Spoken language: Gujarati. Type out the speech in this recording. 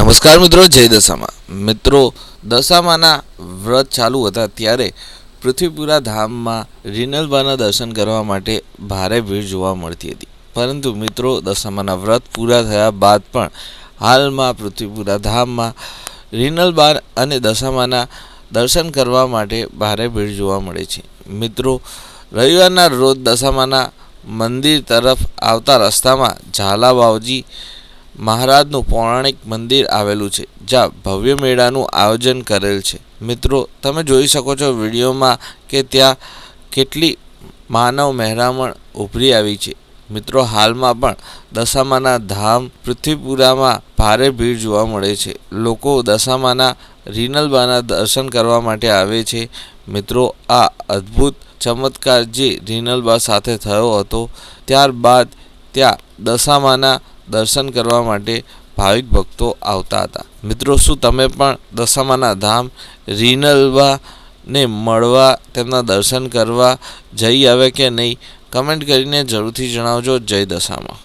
નમસ્કાર મિત્રો, જય દશામાં. મિત્રો, દશામાના વ્રત ચાલુ હતા ત્યારે પૃથ્વીપુરા ધામમાં રીનલબાના દર્શન કરવા માટે ભારે ભીડ જોવા મળતી હતી. પરંતુ મિત્રો, દશામાના વ્રત પૂરા થયા બાદ પણ હાલમાં પૃથ્વીપુરા ધામમાં રીનલબા અને દશામાના દર્શન કરવા માટે ભારે ભીડ જોવા મળે છે. મિત્રો, રવિવારના રોજ દશામાના મંદિર તરફ આવતા રસ્તામાં ઝાલા બાવજી મહારાજનું પૌરાણિક મંદિર આવેલું છે, જ્યાં ભવ્ય મેળાનું આયોજન કરેલ છે. મિત્રો, તમે જોઈ શકો છો વિડીયોમાં કે ત્યાં કેટલી માનવ મહેરામણ ઉભરી આવી છે. મિત્રો, હાલમાં પણ દશામાના ધામ પૃથ્વીપુરામાં ભારે ભીડ જોવા મળે છે. લોકો દશામાના રીનલબાના દર્શન કરવા માટે આવે છે. મિત્રો, આ અદ્ભુત ચમત્કાર જે રીનલબા સાથે થયો હતો, ત્યારબાદ ત્યાં દશામાના દર્શન કરવા માટે ભાવિક ભક્તો આવતા હતા. મિત્રો, શું તમે પણ દશામાના ધામ રીનલબાને મળવા, તેમના દર્શન કરવા જઈ આવે કે નહીં? કમેન્ટ કરીને જરૂરથી જણાવજો. જય દશામાં.